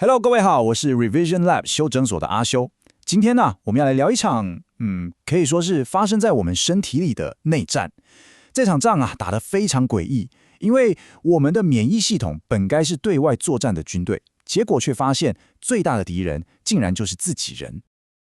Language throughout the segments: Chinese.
Hello， 各位好，我是 Revision Lab 修整所的阿修。今天呢，我们要來聊一場，可以說是發生在我們身體裡的內戰。這場仗啊，打得非常詭異，因為我們的免疫系統本該是對外作戰的軍隊，結果卻發現最大的敵人竟然就是自己人。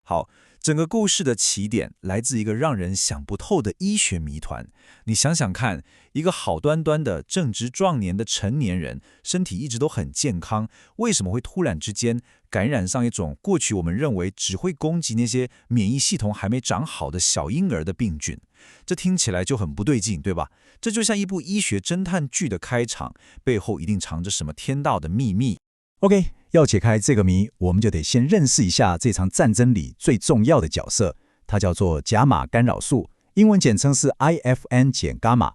好，整個故事的起點來自一個讓人想不透的醫學謎團。你想想看，一個好端端的正值壯年的成年人，身體一直都很健康，為什麼會突然之間感染上一種過去我們認為只會攻擊那些免疫系統還沒長好的小嬰兒的病菌？這聽起來就很不對勁，對吧？這就像一部醫學偵探劇的開場，背後一定藏着什麼天大的秘密。OK， 要解開這個謎，我們就得先認識一下這場戰爭裡最重要的角色，它叫做甲馬干擾素，英文簡稱是 IFN 減伽馬。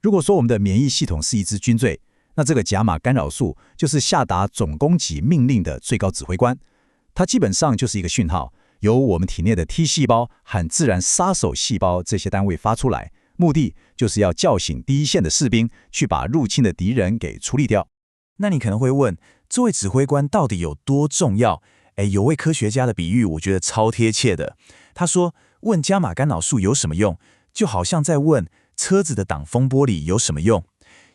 如果說我們的免疫系統是一支軍隊，那這個甲馬干擾素就是下達總攻擊命令的最高指揮官。它基本上就是一個訊號，由我們體內的 T 細胞和自然殺手細胞這些單位發出來，目的就是要叫醒第一線的士兵，去把入侵的敵人給處理掉。那你可能會問，這位指揮官到底有多重要？有位科學家的比喻，我覺得超貼切的。他說，問伽馬干擾素有什麼用，就好像在問車子的擋風玻璃有什麼用。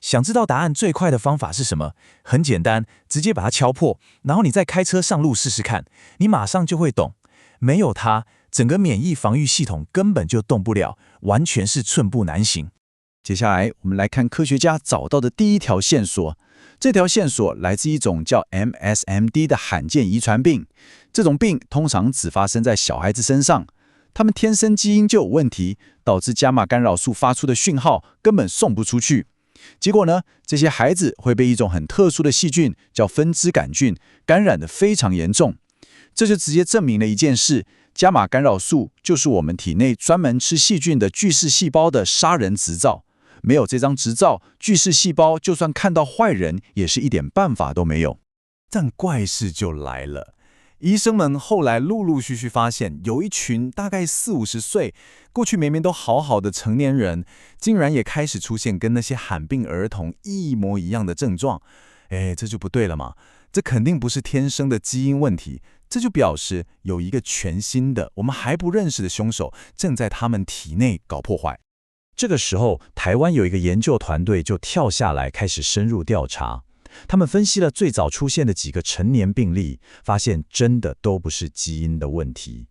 想知道答案最快的方法是什麼？很簡單，直接把它敲破，然後你再開車上路試試看，你馬上就會懂。沒有它，整個免疫防禦系統根本就動不了，完全是寸步難行。接下來，我們來看科學家找到的第一條線索。這條線索來自一種叫 MSMD 的罕見遺傳病。這種病通常只發生在小孩子身上，他們天生基因就有問題，導致伽馬干擾素發出的訊號根本送不出去。結果呢，這些孩子會被一種很特殊的細菌叫分支桿菌感染得非常嚴重。這就直接證明了一件事：伽馬干擾素就是我們體內專門吃細菌的巨噬細胞的殺人執照。沒有這張執照，巨噬細胞就算看到壞人，也是一點辦法都沒有。但怪事就來了，醫生們後來陸陸續續發現，有一群大概40-50歲，過去明明都好好的成年人，竟然也開始出現跟那些罕病兒童一模一樣的症狀。這就不對了嘛，這肯定不是天生的基因問題，這就表示有一個全新的我們還不認識的兇手正在他們體內搞破壞。這個時候，台灣有一個研究團隊就跳下來開始深入調查。他們分析了最早出現的幾個成年病例，發現真的都不是基因的問題。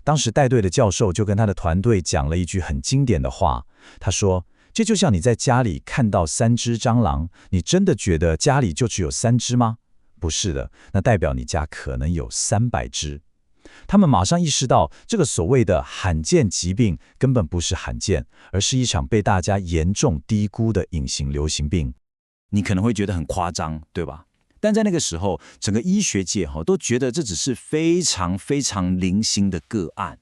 當時帶隊的教授就跟他的團隊講了一句很經典的話，他說：“這就像你在家裡看到3隻蟑螂，你真的覺得家裡就只有3隻嗎？不是的，那代表你家可能有300隻。”他們馬上意識到，這個所謂的罕見疾病根本不是罕見，而是一場被大家嚴重低估的隱形流行病。你可能會覺得很誇張，對吧？但在那個時候，整個醫學界都覺得這只是非常非常零星的個案。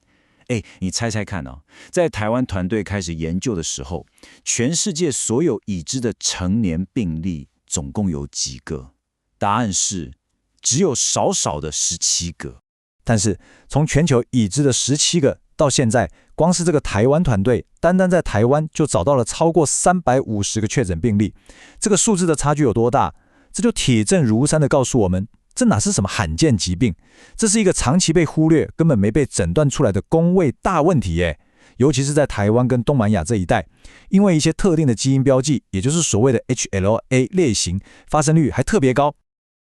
你猜猜看哦，在台灣團隊開始研究的時候，全世界所有已知的成年病例總共有幾個？答案是只有少少的17個。但是從全球已知的17個到現在，光是這個台灣團隊，單單在台灣就找到了超過350個確診病例。這個數字的差距有多大？這就鐵證如山地告訴我們，這哪是什麼罕見疾病？這是一個長期被忽略、根本沒被診斷出來的公衛大問題耶！尤其是在台灣跟東南亞這一帶，因為一些特定的基因標記，也就是所謂的 HLA 類型，發生率還特別高。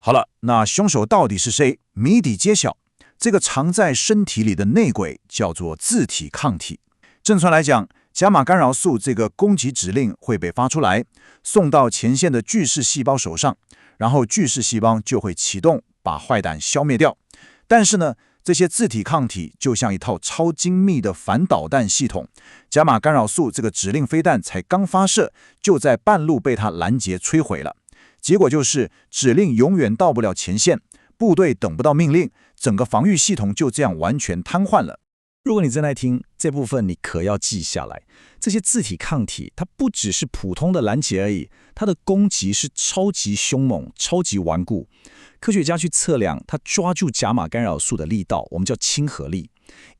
好了，那兇手到底是誰？謎底揭曉。這個藏在身體裡的內鬼叫做自體抗體。正確來講，伽馬干擾素這個攻擊指令會被發出來，送到前線的巨噬細胞手上，然後巨噬細胞就會啟動，把壞蛋消滅掉。但是呢，這些自體抗體就像一套超精密的反導彈系統，伽馬干擾素這個指令飛彈才剛發射，就在半路被它攔截摧毀了。結果就是指令永遠到不了前線，部隊等不到命令，整個防禦系統就這樣完全癱瘓了。如果你正在聽這部分，你可要記下來，這些自體抗體它不只是普通的攔截而已，它的攻擊是超級兇猛、超級頑固。科學家去測量它抓住伽馬干擾素的力道，我們叫親和力。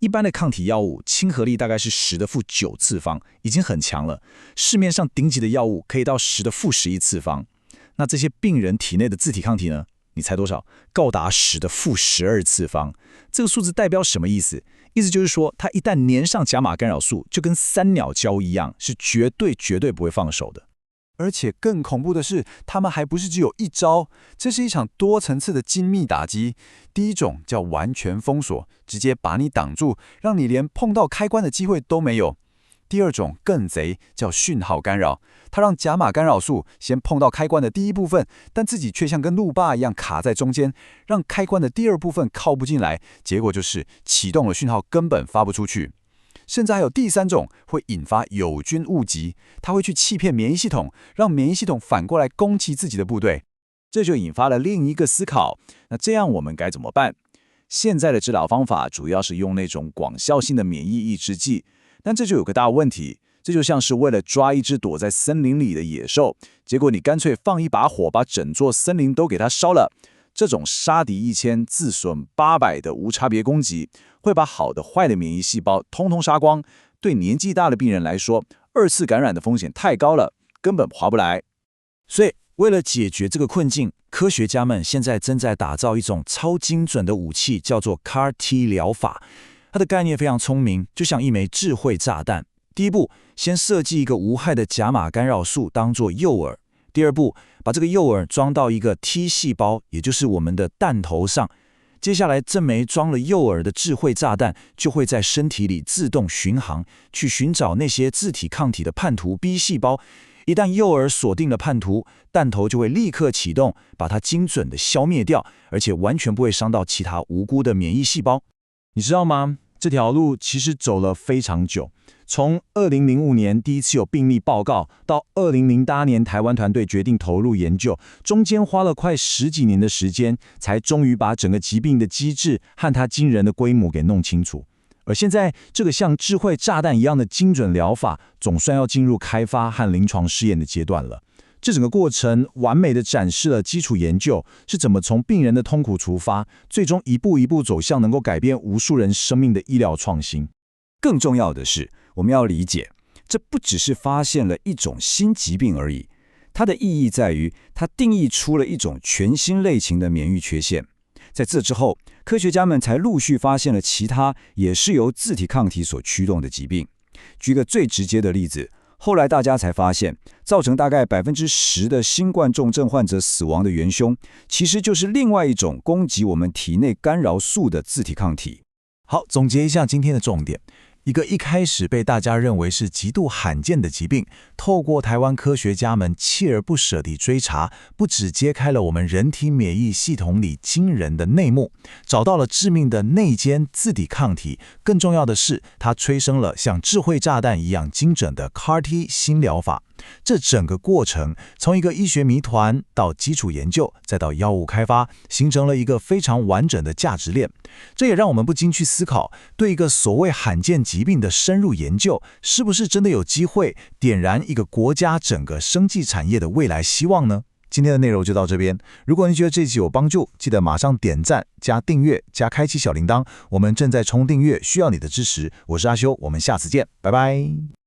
一般的抗體藥物親和力大概是10^9次方，已經很強了。市面上頂級的藥物可以到10^11次方。那這些病人體內的自體抗體呢？你猜多少？高達10的-12次方。這個數字代表什麼意思？意思就是說，它一旦粘上甲馬干擾素，就跟三鳥膠一樣，是絕對不會放手的。而且更恐怖的是，他們還不是只有一招，這是一場多層次的精密打擊。第一種叫完全封鎖，直接把你擋住，讓你連碰到開關的機會都沒有。第二種更賊，叫訊號干擾，它讓甲馬干擾素先碰到開關的第一部分，但自己卻像跟路霸一樣卡在中間，讓開關的第二部分靠不進來，結果就是啟動了訊號根本發不出去。甚至還有第三種會引發友軍誤擊，它會去欺騙免疫系統，讓免疫系統反過來攻擊自己的部隊。這就引發了另一個思考，那這樣我們該怎麼辦？現在的治療方法主要是用那種廣效性的免疫抑制劑，但這就有個大問題，這就像是為了抓一隻躲在森林裡的野獸，結果你乾脆放一把火把整座森林都給它燒了。這種殺敵1000自損800的無差別攻擊，會把好的壞的免疫細胞通通殺光。對年紀大的病人來說，2次感染的風險太高了，根本划不來。所以，為了解決這個困境，科學家們現在正在打造一種超精準的武器，叫做 CAR-T 療法。它的概念非常聰明，就像一枚智慧炸彈。第一步，先設計一個無害的甲馬干擾素當作誘餌。第二步，把這個誘餌裝到一個 T 細胞，也就是我們的彈頭上。接下來，這枚裝了誘餌的智慧炸彈就會在身體裡自動巡航，去尋找那些自體抗體的叛徒 B 細胞。一旦誘餌鎖定了叛徒，彈頭就會立刻啟動，把它精準地消滅掉，而且完全不會傷到其他無辜的免疫細胞。你知道嗎？這條路其實走了非常久。從2005年第一次有病例報告，到2008年台灣團隊決定投入研究，中間花了快10幾年的時間，才終於把整個疾病的機制和它驚人的規模給弄清楚。而現在，這個像智慧炸彈一樣的精準療法，總算要進入開發和臨床試驗的階段了。這整個過程完美地展示了基礎研究是怎麼從病人的痛苦出發，最終一步一步走向能夠改變無數人生命的醫療創新。更重要的是，我們要理解，這不只是發現了一種新疾病而已，它的意義在於它定義出了一種全新類型的免疫缺陷。在這之後，科學家們才陸續發現了其他也是由自體抗體所驅動的疾病。舉個最直接的例子，後來大家才發現，造成大概10%的新冠重症患者死亡的元兇，其實就是另外一種攻擊我們體內干擾素的自體抗體。好，總結一下今天的重點。一個一開始被大家認為是極度罕見的疾病，透過台灣科學家們鍥而不捨地追查，不只揭開了我們人體免疫系統裡驚人的內幕，找到了致命的內奸自體抗體，更重要的是，它催生了像智慧炸彈一樣精準的 CAR-T 新療法。這整個過程，從一個醫學謎團到基礎研究，再到藥物開發，形成了一個非常完整的價值鏈。這也讓我們不禁去思考，對一個所謂罕見疾病的深入研究，是不是真的有機會點燃一個國家整個生技產業的未來希望呢？今天的內容就到這邊。如果你覺得這期有幫助，記得馬上點讚、加訂閱、加開啟小鈴鐺。我們正在衝訂閱，需要你的支持。我是阿修，我們下次見，拜拜。